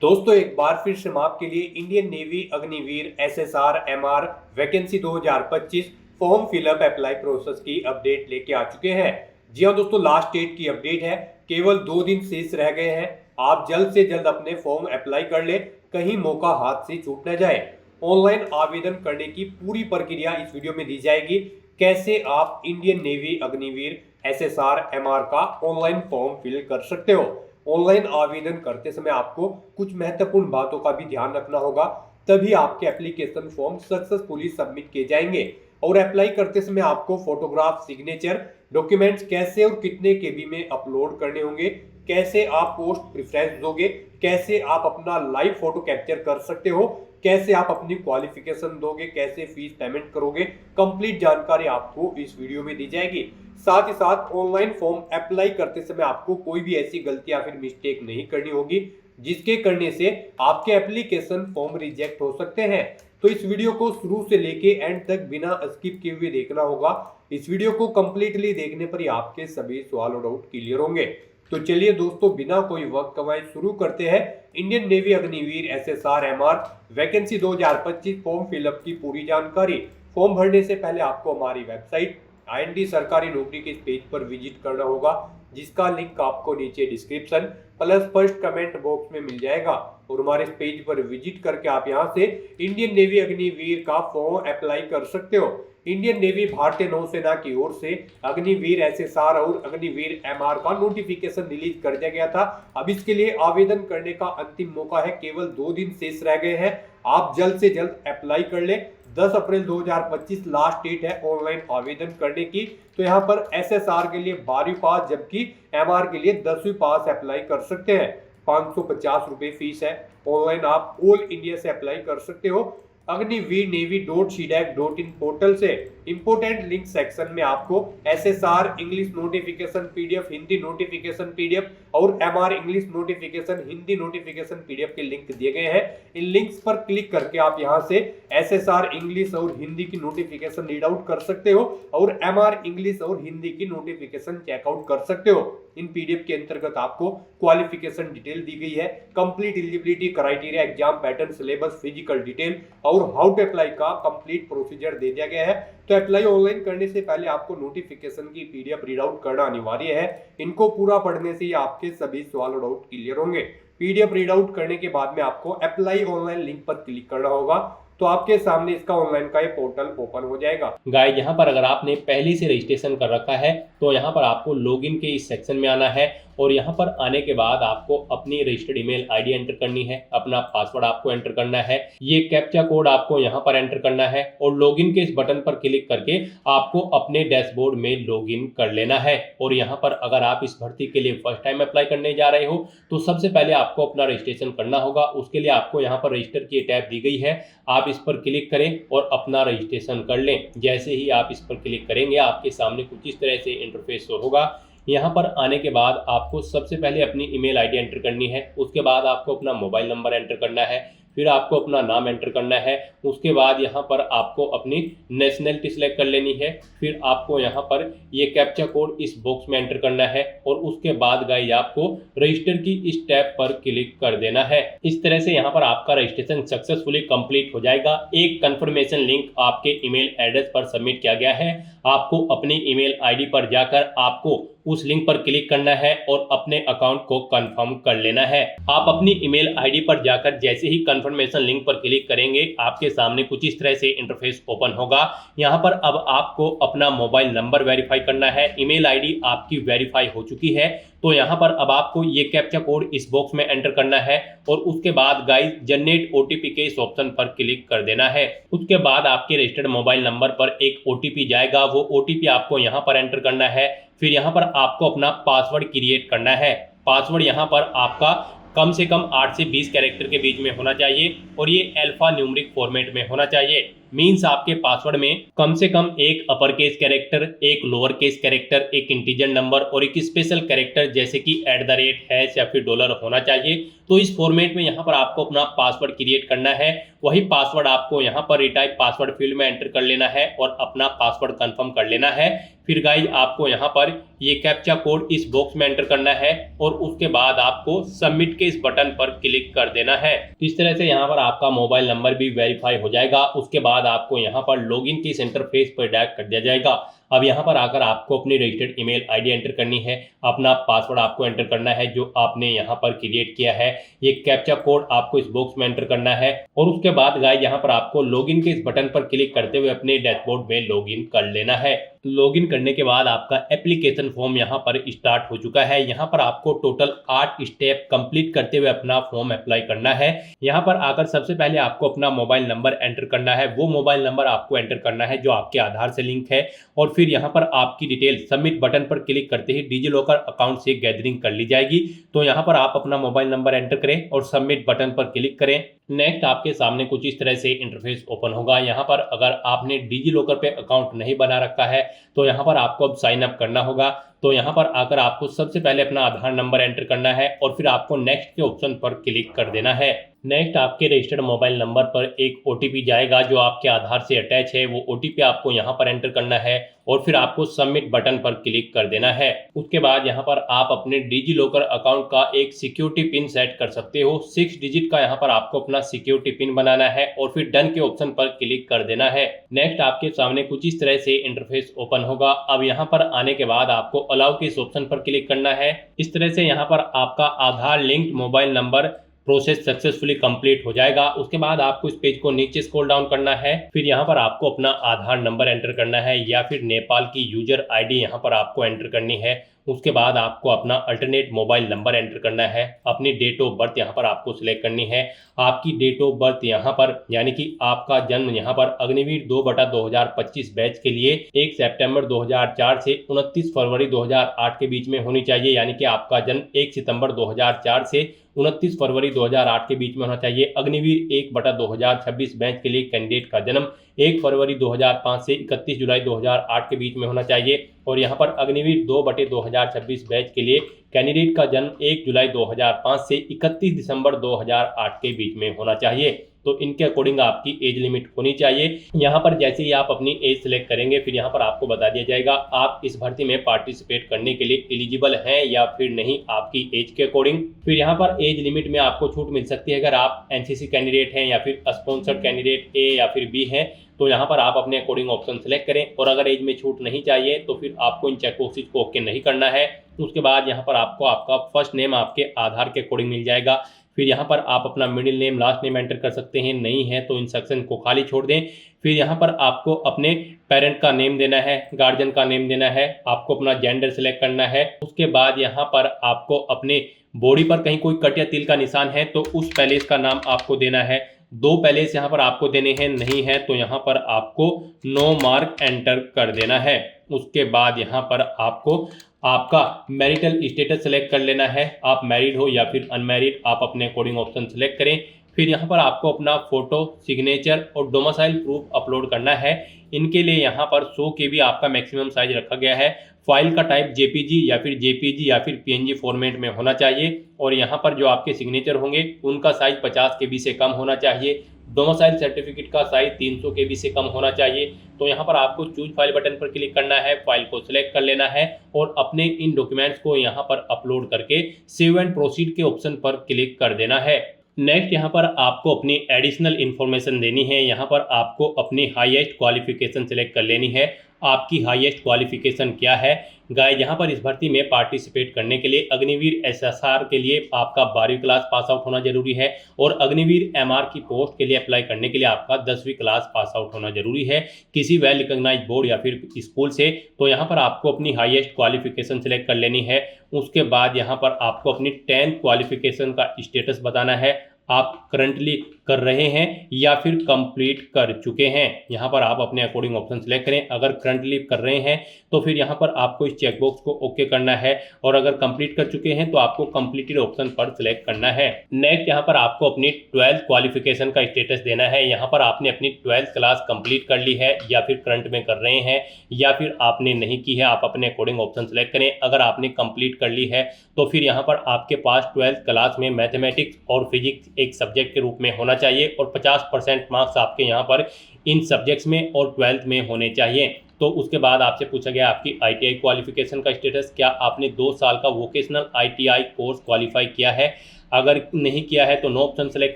दोस्तों एक बार फिर से हम आपके लिए Indian navy Agniveer SSR MR vacancy 2025 form fill up apply process की अपडेट लेके आ चुके हैं। जी हाँ दोस्तों, लास्ट डेट की अपडेट है, केवल 2 दिन शेष रह गए हैं। आप जल्द से जल्द अपने फॉर्म अप्लाई कर ले, कहीं मौका हाथ से छूट न जाए। ऑनलाइन आवेदन करने की पूरी प्रक्रिया इस वीडियो में दी जाएगी। कैसे आप Indian navy Agniveer SSR MR का ऑनलाइन फॉर्म फिल कर सकते हो। ऑनलाइन आवेदन करते समय आपको कुछ महत्वपूर्ण बातों का भी ध्यान रखना होगा, तभी आपके एप्लीकेशन फॉर्म सक्सेसफुली सबमिट किए जाएंगे। और अप्लाई करते समय आपको फोटोग्राफ, सिग्नेचर, डॉक्यूमेंट्स कैसे और कितने केबी में अपलोड करने होंगे, कैसे आप पोस्ट प्रेफरेंस दोगे, कैसे आप अपना लाइव फोटो कैप्चर कर सकते हो, कैसे आप अपनी क्वालिफिकेशन दोगे, कैसे फीस पेमेंट करोगे, कंप्लीट जानकारी आपको इस वीडियो में दी जाएगी। साथ ही साथ ऑनलाइन फॉर्म अप्लाई करते समय आपको कोई भी ऐसी गलती या फिर मिस्टेक नहीं करनी होगी जिसके करने से आपके एप्लीकेशन फॉर्म रिजेक्ट हो सकते हैं। तो इस वीडियो को शुरू से लेके एंड तक बिना स्किप किए हुए देखना होगा। इस वीडियो को कंप्लीटली देखने पर ही आपके सभी सवाल और डाउट क्लियर होंगे। तो चलिए दोस्तों, बिना कोई वक्त गवाए शुरू करते हैं Indian navy Agniveer SSR MR vacancy 2025 form fill up की पूरी जानकारी। फॉर्म भरने से पहले आपको हमारी वेबसाइट IND सरकारी नौकरी के इस पेज पर विजिट करना होगा, जिसका लिंक आपको नीचे description plus first comment box में मिल जाएगा। और हमारे इस पेज पर विजिट करके आप यहां से इंडियन नेवी अग्निवीर का फॉर्म अप्लाई कर सकते हो। इंडियन नेवी भारतीय नौसेना की ओर से अग्निवीर एसएसआर और अग्निवीर एमआर का नोटिफिकेशन रिलीज कर दिया गया था। अब इसके लिए आवेदन करने का अंतिम मौका है, केवल 2 दिन शेष रह गए हैं। आप जल्द से जल्द अप्लाई कर ले। 10 अप्रैल 2025 लास्ट डेट है ऑनलाइन आवेदन करने की। तो यहाँ पर एसएसआर के लिए 12वीं पास, जबकि एमआर के लिए 10वीं पास अप्लाई कर सकते हैं। 550 रुपए फीस है। ऑनलाइन आप ऑल इंडिया से अप्लाई कर सकते हो। अग्निवीरनेवी.cdac.in पोर्टल से इंपोर्टेंट लिंक सेक्शन में आपको SSR English notification PDF, Hindi notification PDF और MR English notification Hindi notification PDF के लिंक दिए गए हैं। इन लिंक्स पर क्लिक करके आप यहां से एसएसआर इंग्लिश और हिंदी की नोटिफिकेशन रीड आउट कर सकते हो और एमआर इंग्लिश और हिंदी की नोटिफिकेशन चेकआउट कर सकते हो। इन पीडीएफ के अंतर्गत आपको क्वालिफिकेशन डिटेल दी गई है, complete eligibility criteria, exam pattern, syllabus, physical detail और हाउ टू अप्लाई का कंप्लीट प्रोसीजर दे दिया गया है। तो अप्लाई ऑनलाइन करने से पहले आपको नोटिफिकेशन की पीडीएफ रीड आउट करना अनिवार्य है। इनको पूरा पढ़ने से ही आपके सभी सवाल और डाउट क्लियर होंगे। पीडीएफ रीड आउट करने के बाद में आपको अप्लाई ऑनलाइन लिंक पर क्लिक करना होगा, तो आपके सामने इसका ऑनलाइन का ये पोर्टल ओपन हो जाएगा। गाइस, यहाँ पर अगर आपने पहले से रजिस्ट्रेशन कर रखा है तो यहाँ पर आपको लॉगिन के इस सेक्शन में आना है और यहाँ पर आने के बाद आपको अपनी रजिस्टर्ड ईमेल आईडी एंटर करनी है, अपना पासवर्ड आपको एंटर करना है, ये कैप्चा कोड आपको यहाँ पर एंटर करना है और लॉगिन के इस बटन पर क्लिक करके आपको अपने डैशबोर्ड में लॉगिन कर लेना है। और यहाँ पर अगर आप इस भर्ती के लिए फर्स्ट टाइम अप्लाई करने जा रहे हो तो सबसे पहले आपको अपना रजिस्ट्रेशन करना होगा। उसके लिए आपको यहाँ पर रजिस्टर की टैब दी गई है, आप इस पर क्लिक करें और अपना रजिस्ट्रेशन कर लें। जैसे ही आप इस पर क्लिक करेंगे आपके सामने कुछ इस तरह से इंटरफेस शो होगा। यहाँ पर आने के बाद आपको सबसे पहले अपनी ईमेल आईडी एंटर करनी है, उसके बाद आपको अपना मोबाइल नंबर एंटर करना है, फिर आपको अपना नाम एंटर करना है, उसके बाद यहाँ पर आपको अपनी नेशनलिटी सिलेक्ट कर लेनी है, फिर आपको यहाँ पर ये कैप्चा कोड इस बॉक्स में एंटर करना है और उसके बाद गाइस आपको रजिस्टर की इस टैब पर क्लिक कर देना है। इस तरह से यहाँ पर आपका रजिस्ट्रेशन सक्सेसफुली कंप्लीट हो जाएगा। एक कंफर्मेशन लिंक आपके ईमेल एड्रेस पर सबमिट किया गया है। आपको अपनी ईमेल आईडी पर जाकर आपको उस लिंक पर क्लिक करना है और अपने अकाउंट को कंफर्म कर लेना है। आप अपनी ईमेल आईडी पर जाकर जैसे ही कंफर्मेशन लिंक पर क्लिक करेंगे आपके सामने कुछ इस तरह से इंटरफेस ओपन होगा। यहाँ पर अब आपको अपना मोबाइल नंबर वेरीफाई करना है। ईमेल आईडी आपकी वेरीफाई हो चुकी है तो यहाँ पर अब आपको ये कैप्चा कोड इस बॉक्स में एंटर करना है और उसके बाद गाइस जनरेट ओटीपी के इस ऑप्शन पर क्लिक कर देना है। उसके बाद आपके रजिस्टर्ड मोबाइल नंबर पर एक ओटीपी जाएगा, वो ओटीपी आपको यहाँ पर एंटर करना है। फिर यहाँ पर आपको अपना पासवर्ड क्रिएट करना है। पासवर्ड यहाँ पर आपका कम से कम 8 से 20 कैरेक्टर के बीच में होना चाहिए और ये अल्फा न्यूमेरिक फॉर्मेट में होना चाहिए। मीन्स आपके पासवर्ड में कम से कम एक अपर केस कैरेक्टर, एक लोअर केस कैरेक्टर, एक इंटीजर नंबर और एक स्पेशल कैरेक्टर जैसे कि @ या फिर डॉलर होना चाहिए। तो इस फॉर्मेट में यहाँ पर आपको अपना पासवर्ड क्रिएट करना है। वही पासवर्ड आपको यहाँ पर रिटाइप पासवर्ड फील्ड में एंटर कर लेना है और अपना पासवर्ड कंफर्म कर लेना है। फिर गाइज आपको यहाँ पर ये कैप्चा कोड इस बॉक्स में एंटर करना है और उसके बाद आपको सबमिट के इस बटन पर क्लिक कर देना है। इस तरह से यहाँ पर आपका मोबाइल नंबर भी वेरीफाई हो जाएगा। उसके बाद आपको यहाँ पर लॉगिन की इस इंटरफेस पर डायरेक्ट कर दिया जाएगा। अब यहाँ पर आकर आपको अपनी रजिस्टर्ड ईमेल आईडी एंटर करनी है, अपना पासवर्ड आपको एंटर करना है जो आपने यहाँ पर क्रिएट किया है। ये कैप्चा कोड आपको इस बॉक्स में एंटर करना है और उसके बाद गाइस यहाँ पर आपको लॉगिन के इस बटन पर क्लिक करते हुए अपने डैशबोर्ड में लॉगिन कर लेना है। लॉगिन करने के बाद आपका एप्लीकेशन फॉर्म यहाँ पर स्टार्ट हो चुका है। यहाँ पर आपको टोटल 8 स्टेप कंप्लीट करते हुए अपना फॉर्म अप्लाई करना है। यहाँ पर आकर सबसे पहले आपको अपना मोबाइल नंबर एंटर करना है। वो मोबाइल नंबर आपको एंटर करना है जो आपके आधार से लिंक है और फिर यहाँ पर आपकी डिटेल सबमिट बटन पर क्लिक करते ही डिजिलॉकर अकाउंट से गैदरिंग कर ली जाएगी। तो यहाँ पर आप अपना मोबाइल नंबर एंटर करें और सबमिट बटन पर क्लिक करें। नेक्स्ट आपके सामने कुछ इस तरह से इंटरफेस ओपन होगा। यहाँ पर अगर आपने डिजिलॉकर पे अकाउंट नहीं बना रखा है तो यहाँ पर आपको अब साइन अप करना होगा। तो यहाँ पर आकर आपको सबसे पहले अपना आधार नंबर एंटर करना है और फिर आपको नेक्स्ट के ऑप्शन पर क्लिक कर देना है। नेक्स्ट आपके रजिस्टर्ड मोबाइल नंबर पर एक OTP जाएगा जो आपके आधार से अटैच है। वो OTP आपको यहाँ पर एंटर करना है और फिर आपको सबमिट बटन पर क्लिक कर देना है। उसके बाद यहाँ पर आप अपने डिजिलॉकर अकाउंट का एक सिक्योरिटी पिन सेट कर सकते हो। 6 डिजिट का यहाँ पर आपको अपना सिक्योरिटी पिन बनाना है और फिर डन के ऑप्शन पर क्लिक कर देना है। नेक्स्ट आपके सामने कुछ इस तरह से इंटरफेस ओपन होगा। अब यहाँ पर आने के बाद आपको अलाउ के इस ऑप्शन पर क्लिक करना है। इस तरह से यहाँ पर आपका Aadhaar linked mobile number process successfully complete हो जाएगा। उसके बाद आपको इस पेज को नीचे स्क्रॉल डाउन करना है। फिर यहाँ पर आपको अपना आधार नंबर एंटर करना है या फिर नेपाल की यूजर आईडी यहाँ पर आपको एंटर करनी है। उसके बाद आपको अपना अल्टरनेट मोबाइल नंबर एंटर करना है। अपनी डेट ऑफ बर्थ यहाँ पर आपको सिलेक्ट करनी है। आपकी डेट ऑफ बर्थ यहाँ पर यानी कि आपका जन्म यहाँ पर अग्निवीर 2/2025 बैच के लिए 1 सितंबर 2004 से 29 फरवरी 2008 के बीच में होनी चाहिए। यानी कि आपका जन्म 1 सितंबर 2004 से 29 फरवरी 2008 के बीच में होना चाहिए। अग्निवीर 1/2026 बैच के लिए कैंडिडेट का जन्म 1 फरवरी 2005 से 31 जुलाई 2008 के बीच में होना चाहिए। और यहाँ पर अग्निवीर 2/2026 बैच के लिए कैंडिडेट का जन्म 1 जुलाई 2005 से 31 दिसंबर 2008 के बीच में होना चाहिए। तो इनके अकॉर्डिंग आपकी एज लिमिट होनी चाहिए। यहाँ पर जैसे ही आप अपनी एज सिलेक्ट करेंगे फिर यहाँ पर आपको बता दिया जाएगा आप इस भर्ती में पार्टिसिपेट करने के लिए एलिजिबल हैं या फिर नहीं आपकी एज के अकॉर्डिंग। फिर यहाँ पर एज लिमिट में आपको छूट मिल सकती है अगर आप NCC कैंडिडेट हैं या फिर स्पॉन्सर्ड कैंडिडेट A या फिर B हैं। तो यहाँ पर आप अपने अकॉर्डिंग ऑप्शन सेलेक्ट करें और अगर एज में छूट नहीं चाहिए तो फिर आपको इन चेक बॉक्सेस को ओके नहीं करना है। उसके बाद यहाँ पर आपको आपका फर्स्ट नेम आपके आधार के अकॉर्डिंग मिल जाएगा। फिर यहाँ पर आप अपना middle name last name enter कर सकते हैं, नहीं है तो इन सेक्शन को खाली छोड़ दें। फिर यहाँ पर आपको अपने पेरेंट का नेम देना है, गार्जियन का नेम देना है, आपको अपना जेंडर सेलेक्ट करना है। उसके बाद यहाँ पर आपको अपने बॉडी पर कहीं कोई कट या तिल का निशान है तो उस पैलेस का नाम आपको देना है। 2 पैलेस यहाँ पर आपको देने हैं, नहीं है तो यहाँ पर आपको नो मार्क एंटर कर देना है। उसके बाद यहाँ पर आपको आपका मैरिटल स्टेटस सेलेक्ट कर लेना है। आप मैरिड हो या फिर अनमैरिड आप अपने अकॉर्डिंग ऑप्शन सेलेक्ट करें। फिर यहाँ पर आपको अपना फोटो, सिग्नेचर और डोमिसाइल प्रूफ अपलोड करना है। इनके लिए यहाँ पर 100 KB आपका मैक्सिमम साइज रखा गया है। फाइल का टाइप JPG या फिर JPG या फिर PNG फॉर्मेट में होना चाहिए। और यहाँ पर जो आपके सिग्नेचर होंगे उनका साइज 50 KB से कम होना चाहिए। डोमिसाइल सर्टिफिकेट का साइज 300 KB से कम होना चाहिए। तो यहाँ पर आपको चूज फाइल बटन पर क्लिक करना है, फाइल को सिलेक्ट कर लेना है और अपने इन डॉक्यूमेंट्स को यहाँ पर अपलोड करके सेव एंड प्रोसीड के ऑप्शन पर क्लिक कर देना है। नेक्स्ट यहाँ पर आपको अपनी एडिशनल इन्फॉर्मेशन देनी है। यहाँ पर आपको अपनी हाईएस्ट क्वालिफिकेशन सिलेक्ट कर लेनी है। आपकी हाईएस्ट क्वालिफिकेशन क्या है गाइस? यहाँ पर इस भर्ती में पार्टिसिपेट करने के लिए अग्निवीर SSR के लिए आपका 12वीं क्लास पास आउट होना जरूरी है और अग्निवीर MR की पोस्ट के लिए अप्लाई करने के लिए आपका 10वीं क्लास पास आउट होना जरूरी है किसी वेल रिकॉग्नाइज्ड बोर्ड या फिर स्कूल से। तो यहाँ पर आपको अपनी हाईएस्ट क्वालिफिकेशन सिलेक्ट कर लेनी है। उसके बाद यहाँ पर आपको अपनी 10th क्वालिफिकेशन का स्टेटस बताना है। आप करंटली कर रहे हैं या फिर कंप्लीट कर चुके हैं। यहाँ पर आप अपने अकॉर्डिंग ऑप्शन सेलेक्ट करें। अगर करंटली कर रहे हैं तो फिर यहाँ पर आपको इस चेकबॉक्स को ओके करना है, और अगर कंप्लीट कर चुके हैं तो आपको कंप्लीटेड ऑप्शन पर सिलेक्ट करना है। नेक्स्ट यहाँ पर आपको अपनी 12th क्वालिफिकेशन का स्टेटस देना है। यहाँ पर आपने अपनी 12th क्लास कंप्लीट कर ली है या फिर करंट में कर रहे हैं या फिर आपने नहीं की है, आप अपने अकॉर्डिंग ऑप्शन सेलेक्ट करें। अगर आपने कंप्लीट कर ली है तो फिर यहाँ पर आपके पास 12th क्लास में मैथमेटिक्स और फिजिक्स एक सब्जेक्ट के रूप में होना चाहिए, और 50% मार्क्स आपके यहाँ पर इन सब्जेक्ट्स में और 12th में होने चाहिए। तो उसके बाद आपसे पूछा गया आपकी आईटीआई क्वालिफिकेशन का स्टेटस, क्या आपने 2 साल का वोकेशनल आईटीआई कोर्स क्वालिफाई किया है। अगर नहीं किया है तो नो ऑप्शन सेलेक्ट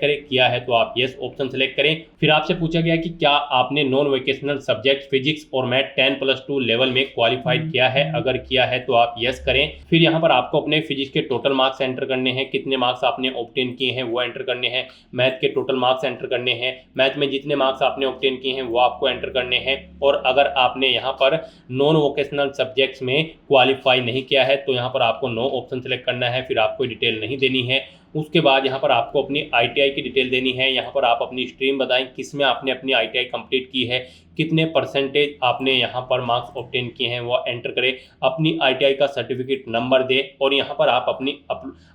करें, किया है तो आप यस ऑप्शन सेलेक्ट करें। फिर आपसे पूछा गया कि क्या आपने नॉन वोकेशनल सब्जेक्ट फिजिक्स और मैथ 10+2 लेवल में क्वालिफाइड किया है। अगर किया है तो आप यस करें। फिर यहाँ पर आपको अपने फिजिक्स के टोटल मार्क्स एंटर करने हैं, कितने मार्क्स आपने ऑब्टेन किए हैं वो एंटर करने हैं। मैथ के टोटल मार्क्स एंटर करने हैं, मैथ में जितने मार्क्स आपने ऑब्टेन किए हैं वो आपको एंटर करने हैं। और अगर आपने यहाँ पर नॉन वोकेशनल सब्जेक्ट्स में क्वालिफाई नहीं किया है तो यहाँ पर आपको नो ऑप्शन सेलेक्ट करना है, फिर आपको डिटेल नहीं देनी है। उसके बाद यहाँ पर आपको अपनी आईटीआई की डिटेल देनी है। यहाँ पर आप अपनी स्ट्रीम बताएं, किस में आपने अपनी आईटीआई कंप्लीट की है, कितने परसेंटेज आपने यहाँ पर मार्क्स ऑब्टेन किए हैं वो एंटर करें। अपनी आईटीआई का सर्टिफिकेट नंबर दें, और यहाँ पर आप अपनी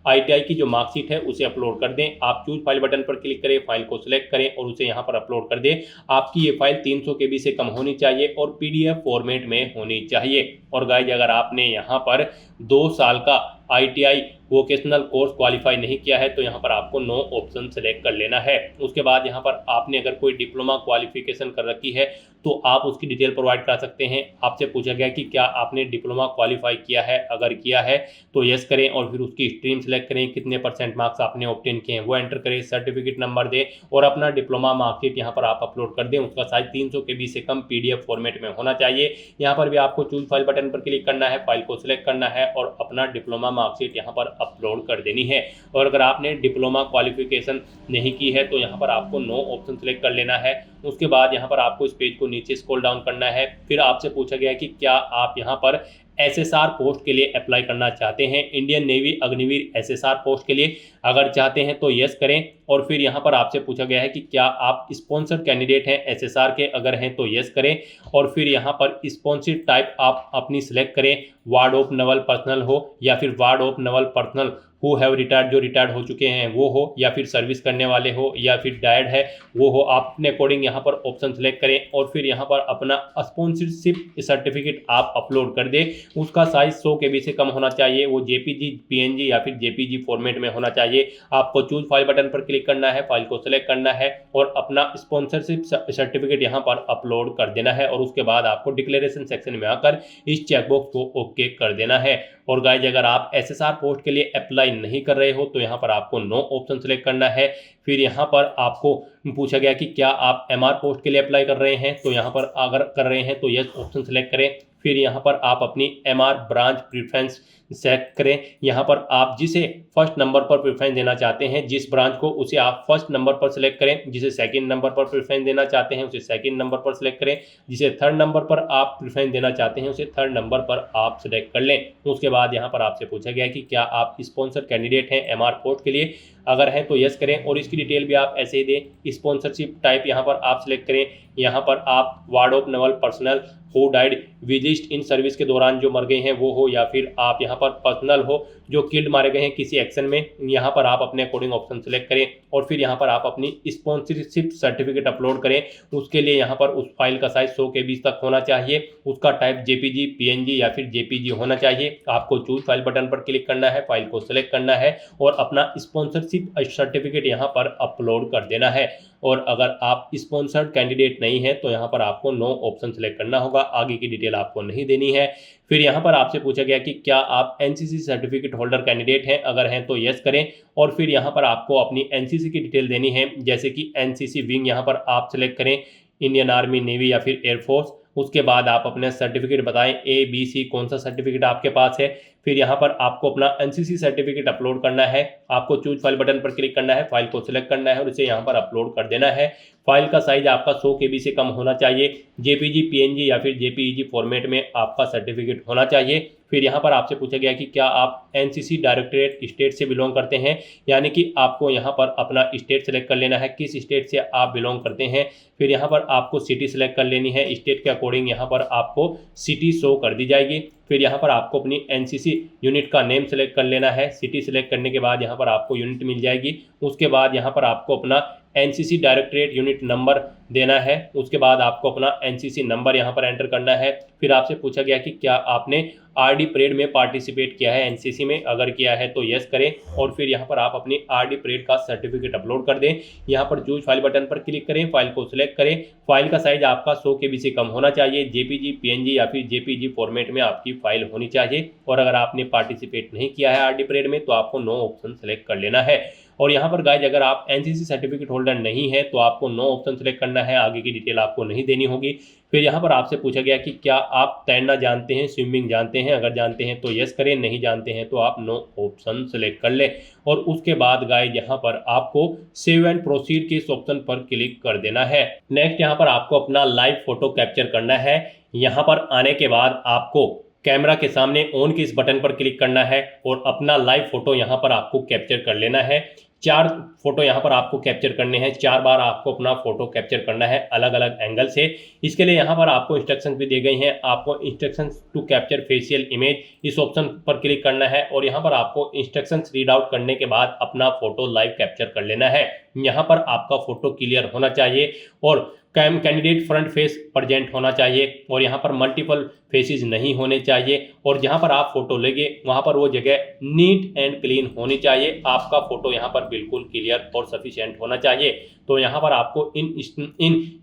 आईटीआई की जो मार्कशीट है उसे अपलोड कर दें। आप चूज फाइल बटन पर क्लिक करें, फाइल को सिलेक्ट करें और उसे यहाँ पर अपलोड कर दें। आपकी ये फाइल 300 KB से कम होनी चाहिए और PDF फॉर्मेट में होनी चाहिए। और गाइज, अगर आपने यहाँ पर 2 साल का आईटीआई वोकेशनल कोर्स क्वालिफाई नहीं किया है तो यहाँ पर आपको नो ऑप्शन सेलेक्ट कर लेना है। उसके बाद यहाँ पर आपने अगर कोई डिप्लोमा क्वालिफिकेशन कर रखी है तो आप उसकी डिटेल प्रोवाइड कर सकते हैं। आपसे पूछा गया कि क्या आपने डिप्लोमा क्वालिफाई किया है, अगर किया है तो यस करें और फिर उसकी स्ट्रीम सेलेक्ट करें, कितने % मार्क्स आपने ऑब्टेन किए हैं वो एंटर करें, सर्टिफिकेट नंबर दें और अपना डिप्लोमा मार्कशीट यहाँ पर आप अपलोड कर दें। उसका साइज 300 KB से कम PDF फॉर्मेट में होना चाहिए। यहाँ पर भी आपको चूज फाइल बटन पर क्लिक करना है, फाइल को सिलेक्ट करना है और अपना डिप्लोमा मार्कशीट यहाँ पर अपलोड कर देनी है। और अगर आपने डिप्लोमा क्वालिफिकेशन नहीं की है तो यहाँ पर आपको नो ऑप्शन सेलेक्ट कर लेना है। उसके बाद यहाँ पर आपको इस पेज को नीचे स्क्रॉल डाउन करना है। फिर आपसे पूछा गया कि क्या आप यहाँ पर SSR पोस्ट के लिए अप्लाई करना चाहते हैं, Indian navy Agniveer SSR post के लिए। अगर चाहते हैं तो यस करें। और फिर यहाँ पर आपसे पूछा गया है कि क्या आप स्पॉन्सर कैंडिडेट हैं SSR के, अगर हैं तो यस करें। और फिर यहाँ पर स्पॉन्सर टाइप आप अपनी सिलेक्ट करें, वार्ड ऑफ नवल पर्सनल हो या फिर ward of naval personnel who have retired, जो रिटायर्ड हो चुके हैं वो हो, या फिर सर्विस करने वाले हो, या फिर डायड है वो हो। आप अपने अकॉर्डिंग यहाँ पर ऑप्शन सेलेक्ट करें और फिर यहाँ पर अपना स्पॉन्सरशिप सर्टिफिकेट आप अपलोड कर दें। उसका साइज 100 KB से कम होना चाहिए, वो JPG, PNG या फिर JPG फॉर्मेट में होना चाहिए। आपको चूज फाइल बटन पर क्लिक करना है, फाइल को सिलेक्ट करना है और अपना स्पॉन्सरशिप सर्टिफिकेट यहाँ पर अपलोड कर देना है। और उसके बाद आपको डिक्लेरेशन सेक्शन में आकर इस चेकबॉक्स को ओके कर देना है। और गाइज, अगर आप SSR पोस्ट के लिए अप्लाई नहीं कर रहे हो तो यहाँ पर आपको नो ऑप्शन सेलेक्ट करना है। फिर यहाँ पर आपको पूछा गया कि क्या आप MR पोस्ट के लिए अप्लाई कर रहे हैं, तो यहाँ पर अगर कर रहे हैं तो यस ऑप्शन सेलेक्ट करें। फिर यहाँ पर आप अपनी MR ब्रांच प्रेफरेंस सेलेक्ट करें। यहाँ पर आप जिसे फर्स्ट नंबर पर प्रेफरेंस देना चाहते हैं, जिस ब्रांच को, उसे आप फर्स्ट नंबर पर सिलेक्ट करें। जिसे सेकंड नंबर पर प्रेफरेंस देना चाहते हैं उसे सेकंड नंबर पर सिलेक्ट करें। जिसे थर्ड नंबर पर आप प्रेफरेंस देना चाहते हैं उसे थर्ड नंबर पर आप सिलेक्ट कर लें। उसके बाद यहाँ पर आपसे पूछा गया कि क्या आप स्पॉन्सर कैंडिडेट हैं MR पोस्ट के लिए, अगर है तो यस करें और इसकी डिटेल भी आप ऐसे ही दें। स्पॉन्सरशिप टाइप यहाँ पर आप सिलेक्ट करें। यहाँ पर आप ward of naval personnel who died whilst in service के दौरान जो मर गए हैं वो हो, या फिर आप यहाँ पर पर्सनल हो जो किल्ड मारे गए हैं किसी एक्शन में, यहाँ पर आप अपने अकॉर्डिंग ऑप्शन सेलेक्ट करें। और फिर यहाँ पर आप अपनी स्पॉन्सरशिप सर्टिफिकेट अपलोड करें। उसके लिए यहाँ पर उस फाइल का साइज 100 KB तक होना चाहिए, उसका टाइप JPG, PNG या फिर JPG होना चाहिए। आपको चूज फाइल बटन पर क्लिक करना है, फाइल को सिलेक्ट करना है और अपना स्पॉन्सरशिप सर्टिफिकेट यहाँ पर अपलोड कर देना है। और अगर आप स्पॉन्सर्ड कैंडिडेट नहीं है तो यहाँ पर आपको नो ऑप्शन सेलेक्ट करना होगा, आगे की डिटेल आपको नहीं देनी है। फिर यहाँ पर आपसे पूछा गया कि क्या आप NCC सर्टिफिकेट होल्डर कैंडिडेट हैं, अगर हैं तो यस करें। और फिर यहाँ पर आपको अपनी NCC की डिटेल देनी है, जैसे कि NCC विंग यहाँ पर आप सिलेक्ट करें, इंडियन आर्मी, नेवी या फिर एयरफोर्स। उसके बाद आप अपने सर्टिफिकेट बताएं, ABC कौन सा सर्टिफिकेट आपके पास है। फिर यहाँ पर आपको अपना NCC सर्टिफिकेट अपलोड करना है। आपको चूज फाइल बटन पर क्लिक करना है, फाइल को सिलेक्ट करना है और इसे यहाँ पर अपलोड कर देना है। फाइल का साइज आपका 100 KB से कम होना चाहिए, JPG, PNG या फिर JPEG फॉर्मेट में आपका सर्टिफिकेट होना चाहिए। फिर यहाँ पर आपसे पूछा गया कि क्या आप एनसीसी डायरेक्टरेट स्टेट से बिलोंग करते हैं, यानी कि आपको यहाँ पर अपना स्टेट सेलेक्ट कर लेना है, किस स्टेट से आप बिलोंग करते हैं। फिर यहाँ पर आपको सिटी सेलेक्ट कर लेनी है, स्टेट के अकॉर्डिंग यहाँ पर आपको सिटी शो कर दी जाएगी। फिर यहाँ पर आपको अपनी एनसीसी यूनिट का नेम सेलेक्ट कर लेना है, सिटी सेलेक्ट करने के बाद यहाँ पर आपको यूनिट मिल जाएगी। उसके बाद यहाँ पर आपको अपना एनसीसी डायरेक्टरेट यूनिट नंबर देना है, उसके बाद आपको अपना एनसीसी नंबर यहाँ पर एंटर करना है। फिर आपसे पूछा गया कि क्या आपने आरडी परेड में पार्टिसिपेट किया है एनसीसी में, अगर किया है तो यस करें और फिर यहाँ पर आप अपनी आरडी परेड का सर्टिफिकेट अपलोड कर दें। यहाँ पर चूज फाइल बटन पर क्लिक करें, फाइल को सिलेक्ट करें। फाइल का साइज आपका 100 KB से कम होना चाहिए, जेपीजी, पीएनजी या फिर जेपीजी फॉर्मेट में आपकी फाइल होनी चाहिए। और अगर आपने पार्टिसिपेट नहीं किया है आरडी परेड में तो आपको नो ऑप्शन सेलेक्ट कर लेना है। और यहाँ पर गाइज अगर आप एनसीसी सर्टिफिकेट होल्डर नहीं है तो आपको नो ऑप्शन सेलेक्ट करना है, आगे की डिटेल आपको नहीं देनी होगी। फिर यहाँ पर आपसे पूछा गया कि क्या आप तैरना जानते हैं, स्विमिंग जानते हैं, अगर जानते हैं तो यस करें, नहीं जानते हैं तो आप नो ऑप्शन सेलेक्ट कर लें। और उसके बाद गाइज यहाँ पर आपको सेव एंड प्रोसीड के इस ऑप्शन पर क्लिक कर देना है। नेक्स्ट यहाँ पर आपको अपना लाइव फोटो कैप्चर करना है। यहाँ पर आने के बाद आपको कैमरा के सामने ऑन के इस बटन पर क्लिक करना है और अपना लाइव फोटो यहाँ पर आपको कैप्चर कर लेना है। 4 फोटो यहाँ पर आपको कैप्चर करने हैं, 4 बार आपको अपना फोटो कैप्चर करना है अलग अलग एंगल से। इसके लिए यहाँ पर आपको इंस्ट्रक्शंस भी दिए गए हैं, आपको instructions to capture facial image इस ऑप्शन पर क्लिक करना है और यहाँ पर आपको इंस्ट्रक्शंस रीड आउट करने के बाद अपना फोटो लाइव कैप्चर कर लेना है। यहाँ पर आपका फोटो क्लियर होना चाहिए और कैंडिडेट फ्रंट फेस प्रेजेंट होना चाहिए और यहाँ पर मल्टीपल फेसेस नहीं होने चाहिए और जहाँ पर आप फोटो लेंगे वहाँ पर वो जगह नीट एंड क्लीन होनी चाहिए। आपका फोटो यहाँ पर बिल्कुल क्लियर और सफिशिएंट होना चाहिए। तो यहाँ पर आपको इन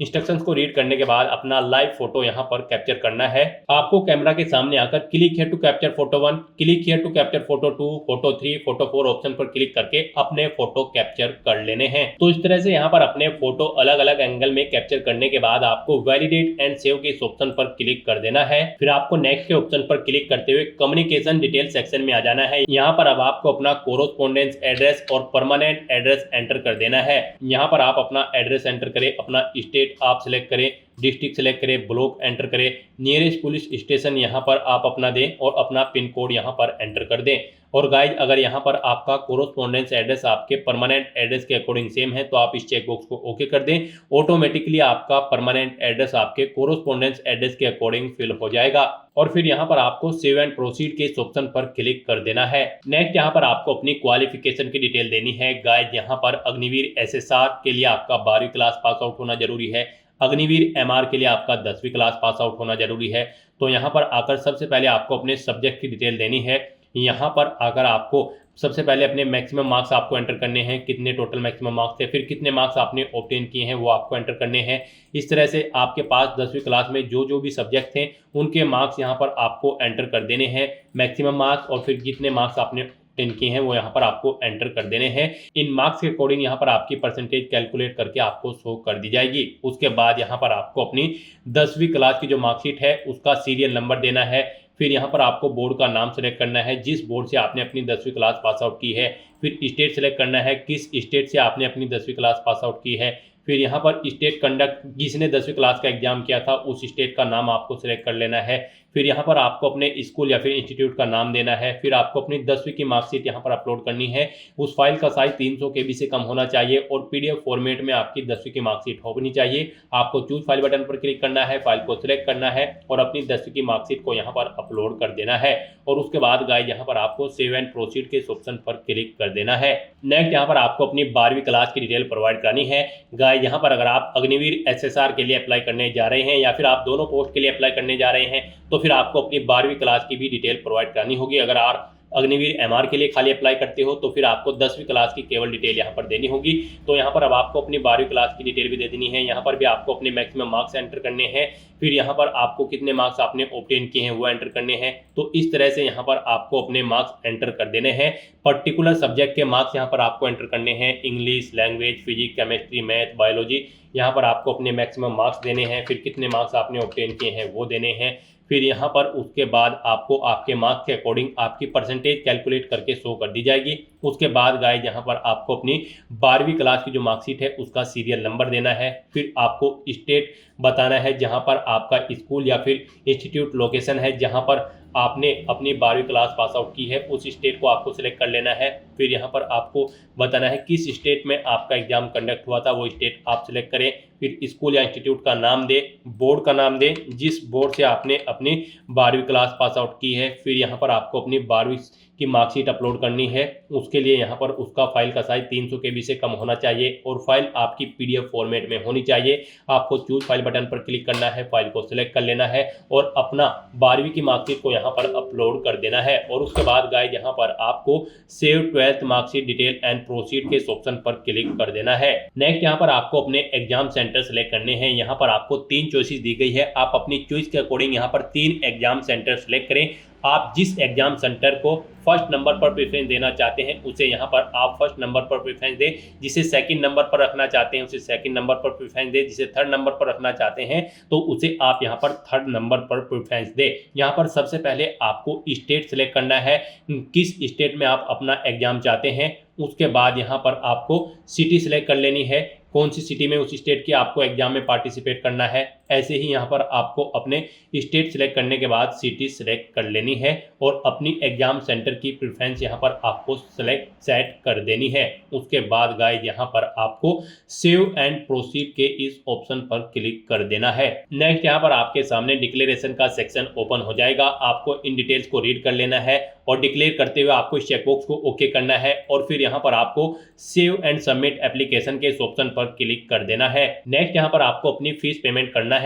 इंस्ट्रक्शंस को रीड करने के बाद अपना लाइव फोटो यहाँ पर कैप्चर करना है। आपको कैमरा के सामने आकर click here to capture photo 1, click here to capture photo 2, photo 3, photo 4 option पर क्लिक करके अपने फोटो कैप्चर कर लेने हैं। तो इस तरह से यहाँ पर अपने फोटो अलग अलग एंगल में कैप्चर करने के बाद आपको वैलिडेट एंड सेव के इस ऑप्शन पर क्लिक कर देना है। फिर आपको नेक्स्ट के ऑप्शन पर क्लिक करते हुए कम्युनिकेशन डिटेल सेक्शन में आ जाना है। यहाँ पर अब आपको अपना कोरोस्पोंडेंस एड्रेस और परमानेंट एड्रेस एंटर कर देना है। यहाँ पर आप अपना एड्रेस एंटर करें, अपना स्टेट आप सिलेक्ट करें, डिस्ट्रिक्ट सेलेक्ट करें, ब्लॉक एंटर करें, नियरेस्ट पुलिस स्टेशन यहाँ पर आप अपना दें और अपना पिन कोड यहाँ पर एंटर कर दें। और गाइज अगर यहाँ पर आपका कोरोस्पोंडेंस एड्रेस आपके परमानेंट एड्रेस के अकॉर्डिंग सेम है तो आप इस चेक बॉक्स को ओके कर दें, ऑटोमेटिकली आपका परमानेंट एड्रेस आपके कोरोस्पोंडेंस एड्रेस के अकॉर्डिंग फिल हो जाएगा। और फिर यहाँ पर आपको सेव एंड प्रोसीड के इस ऑप्शन पर क्लिक कर देना है। नेक्स्ट यहाँ पर आपको अपनी क्वालिफिकेशन की डिटेल देनी है। गाइज यहाँ पर अग्निवीर SSR के लिए आपका 12वीं क्लास पास आउट होना जरूरी है, अग्निवीर MR के लिए आपका 10वीं क्लास पास आउट होना जरूरी है। तो यहाँ पर आकर सबसे पहले आपको अपने सब्जेक्ट की डिटेल देनी है। यहाँ पर आकर आपको सबसे पहले अपने मैक्सिमम मार्क्स आपको एंटर करने हैं, कितने टोटल मैक्सिमम मार्क्स थे, फिर कितने मार्क्स आपने ऑब्टेन किए हैं वो आपको एंटर करने हैं। इस तरह से आपके पास 10वीं क्लास में जो भी सब्जेक्ट थे उनके मार्क्स यहाँ पर आपको एंटर कर देने हैं, मैक्सिमम मार्क्स और फिर कितने मार्क्स आपने ऑब्टेन किए हैं वो यहाँ पर आपको एंटर कर देने हैं। इन मार्क्स के अकॉर्डिंग यहाँ पर आपकी परसेंटेज कैलकुलेट करके आपको शो कर दी जाएगी। उसके बाद यहाँ पर आपको अपनी 10वीं क्लास की जो मार्कशीट है उसका सीरियल नंबर देना है। फिर यहाँ पर आपको बोर्ड का नाम सेलेक्ट करना है, जिस बोर्ड से आपने अपनी 10वीं क्लास पास आउट की है। फिर स्टेट सेलेक्ट करना है, किस स्टेट से आपने अपनी 10वीं क्लास पास आउट की है। फिर यहाँ पर स्टेट कंडक्ट जिसने 10वीं क्लास का एग्जाम किया था उस स्टेट का नाम आपको सेलेक्ट कर लेना है। फिर यहाँ पर आपको अपने स्कूल या फिर इंस्टीट्यूट का नाम देना है। फिर आपको अपनी 10वीं की मार्कशीट यहाँ पर अपलोड करनी है। उस फाइल का साइज 300 KB से कम होना चाहिए और PDF फॉर्मेट में आपकी 10वीं की मार्कशीट होनी चाहिए। आपको चूज फाइल बटन पर क्लिक करना है, फाइल को सिलेक्ट करना है और अपनी 10वीं की मार्कशीट को यहाँ पर अपलोड कर देना है। और उसके बाद गाइस यहाँ पर आपको सेव एंड प्रोसीड के इस ऑप्शन पर क्लिक कर देना है। नेक्स्ट यहाँ पर आपको अपनी 12वीं क्लास की डिटेल प्रोवाइड करानी है। गाइस यहाँ पर अगर आप अग्निवीर SSR के लिए अप्लाई करने जा रहे हैं या फिर आप दोनों पोस्ट के लिए अप्लाई करने जा रहे हैं तो फिर आपको अपनी 12वीं क्लास की भी डिटेल प्रोवाइड करानी होगी। अगर आप अग्निवीर MR के लिए खाली अप्लाई करते हो तो फिर आपको 10वीं क्लास की केवल डिटेल यहाँ पर देनी होगी। तो यहाँ पर अब आपको अपनी 12वीं क्लास की डिटेल भी दे देनी है। यहाँ पर भी आपको अपने मैक्सिमम मार्क्स एंटर करने हैं। फिर यहाँ पर आपको कितने मार्क्स आपने ऑब्टेन किए हैं वो एंटर करने हैं। तो इस तरह से यहाँ पर आपको अपने मार्क्स एंटर कर देने हैं। पर्टिकुलर सब्जेक्ट के मार्क्स यहाँ पर आपको एंटर करने हैं, English, language, physics, chemistry, math, biology. यहाँ पर आपको अपने मैक्सिमम मार्क्स देने हैं। फिर कितने मार्क्स आपने ऑब्टेन किए हैं वो देने हैं। फिर यहाँ पर उसके बाद आपको आपके मार्क्स के अकॉर्डिंग आपकी परसेंटेज कैलकुलेट करके शो कर दी जाएगी। उसके बाद गाइस यहाँ पर आपको अपनी 12वीं क्लास की जो मार्कशीट है उसका सीरियल नंबर देना है। फिर आपको स्टेट बताना है जहाँ पर आपका स्कूल या फिर इंस्टीट्यूट लोकेशन है, जहाँ पर आपने अपनी 12वीं क्लास पास आउट की है उस स्टेट को आपको सिलेक्ट कर लेना है। फिर यहाँ पर आपको बताना है किस स्टेट में आपका एग्जाम कंडक्ट हुआ था, वो स्टेट आप सिलेक्ट करें। फिर स्कूल या इंस्टीट्यूट का नाम दें, बोर्ड का नाम दें जिस बोर्ड से आपने अपनी 12वीं क्लास पास आउट की है। फिर यहाँ पर आपको अपनी 12वीं की मार्कशीट अपलोड करनी है। उसके लिए यहाँ पर उसका फाइल का साइज 300 KB से कम होना चाहिए और फाइल आपकी PDF फॉर्मेट में होनी चाहिए। आपको चूज फाइल बटन पर क्लिक करना है, फाइल को सिलेक्ट कर लेना है और अपना 12वीं की मार्कशीट को यहाँ पर अपलोड कर देना है। और उसके बाद गाइस यहाँ पर आपको save 12th marksheet detail and proceed के ऑप्शन पर क्लिक कर देना है। नेक्स्ट यहाँ पर आपको अपने एग्जाम सेंटर सेलेक्ट करने हैं। यहाँ पर आपको 3 चॉइसेस दी गई है, आप अपनी चॉइस के अकॉर्डिंग यहाँ पर 3 एग्जाम सेंटर सेलेक्ट करें। आप जिस एग्जाम सेंटर को फर्स्ट नंबर पर प्रेफरेंस देना चाहते हैं उसे यहाँ पर आप फर्स्ट नंबर पर प्रेफरेंस दें, जिसे सेकंड नंबर पर रखना चाहते हैं उसे सेकंड नंबर पर प्रेफरेंस दें, जिसे थर्ड नंबर पर रखना चाहते हैं तो उसे आप यहाँ पर थर्ड नंबर पर प्रेफरेंस दें। यहाँ पर सबसे पहले आपको स्टेट सेलेक्ट करना है, किस स्टेट में आप अपना एग्जाम चाहते हैं। उसके बाद यहाँ पर आपको सिटी सेलेक्ट कर लेनी है, कौन सी सिटी में उस स्टेट की आपको एग्जाम में पार्टिसिपेट करना है। ऐसे ही यहाँ पर आपको अपने स्टेट सेलेक्ट करने के बाद सिटी सेलेक्ट कर लेनी है और अपनी एग्जाम सेंटर की प्रेफरेंस यहाँ पर आपको सेट कर देनी है। उसके बाद गाइस यहाँ पर आपको सेव एंड प्रोसीड के इस ऑप्शन पर क्लिक कर देना है। नेक्स्ट यहाँ पर आपके सामने डिक्लेरेशन का सेक्शन ओपन हो जाएगा। आपको इन डिटेल्स को रीड कर लेना है और डिक्लेयर करते हुए आपको इस चेकबॉक्स को ओके करना है और फिर यहाँ पर आपको सेव एंड सबमिट एप्लीकेशन के इस ऑप्शन पर क्लिक कर देना है। नेक्स्ट यहाँ पर आपको अपनी फीस पेमेंट करना है।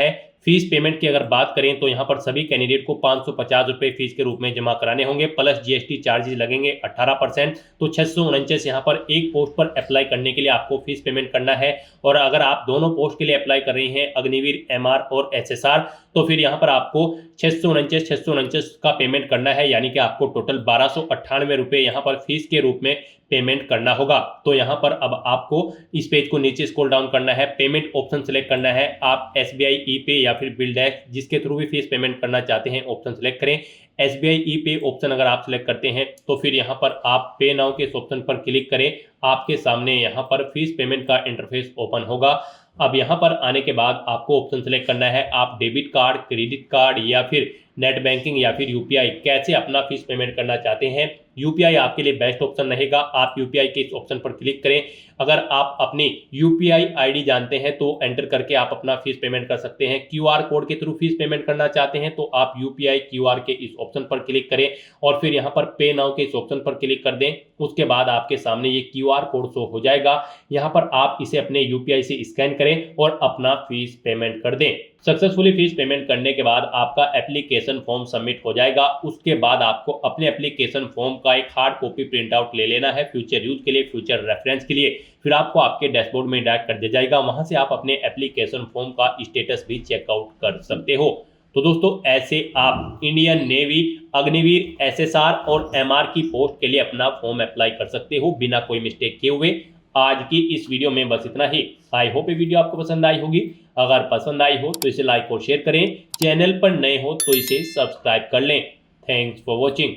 फीस पेमेंट की अगर बात करें तो यहाँ पर सभी कैंडिडेट को 550 रुपये फीस के रूप में जमा कराने होंगे, प्लस GST चार्जेस लगेंगे 18%। तो 649 यहाँ पर एक पोस्ट पर अप्लाई करने के लिए आपको फीस पेमेंट करना है। और अगर आप दोनों पोस्ट के लिए अप्लाई कर रहे हैं, अग्निवीर MR और SSR, तो फिर यहाँ पर आपको 649 का पेमेंट करना है, यानी कि आपको टोटल 1298 रुपये यहाँ पर फीस के रूप में पेमेंट करना होगा। तो यहाँ पर अब आपको इस पेज को नीचे स्क्रॉल डाउन करना है, पेमेंट ऑप्शन सेलेक्ट करना है। आप SBI E-Pay या फिर बिल्डेक्स जिसके थ्रू भी फीस पेमेंट करना चाहते हैं ऑप्शन सेलेक्ट करें। SBI E-Pay ऑप्शन अगर आप सिलेक्ट करते हैं तो फिर यहाँ पर आप पे नाउ के इस ऑप्शन पर क्लिक करें। आपके सामने यहाँ पर फीस पेमेंट का इंटरफेस ओपन होगा। अब यहाँ पर आने के बाद आपको ऑप्शन सेलेक्ट करना है, आप डेबिट कार्ड, क्रेडिट कार्ड या फिर नेट बैंकिंग या फिर UPI कैसे अपना फीस पेमेंट करना चाहते हैं। UPI आपके लिए बेस्ट ऑप्शन रहेगा, आप UPI के इस ऑप्शन पर क्लिक करें। अगर आप अपनी UPI ID जानते हैं तो एंटर करके आप अपना फीस पेमेंट कर सकते हैं। QR कोड के थ्रू फीस पेमेंट करना चाहते हैं तो आप UPI QR के इस ऑप्शन पर क्लिक करें और फिर यहाँ पर पे नाउ के इस ऑप्शन पर क्लिक कर दें। उसके बाद आपके सामने ये QR कोड शो हो जाएगा। यहाँ पर आप इसे अपने UPI से स्कैन करें और अपना फीस पेमेंट कर दें। सक्सेसफुली फीस पेमेंट करने के बाद आपका एप्लीकेशन फॉर्म सबमिट हो जाएगा। उसके बाद आपको अपने एप्लीकेशन फॉर्म का एक हार्ड कॉपी प्रिंट आउट ले लेना है फ्यूचर यूज के लिए, फ्यूचर रेफरेंस के लिए। फिर आपको आपके डैशबोर्ड में डायरेक्ट कर दिया जाएगा, वहां से आप अपने एप्लीकेशन फॉर्म का स्टेटस भी चेकआउट कर सकते हो। तो दोस्तों ऐसे आप इंडियन नेवी, अग्निवीर, SSR और MR की पोस्ट के लिए अपना फॉर्म अप्लाई कर सकते हो बिना कोई मिस्टेक किए हुए। आज की इस वीडियो में बस इतना ही। आई होप ये वीडियो आपको पसंद आई होगी। अगर पसंद आई हो तो इसे लाइक और शेयर करें, चैनल पर नए हो तो इसे सब्सक्राइब कर लें। Thanks for watching.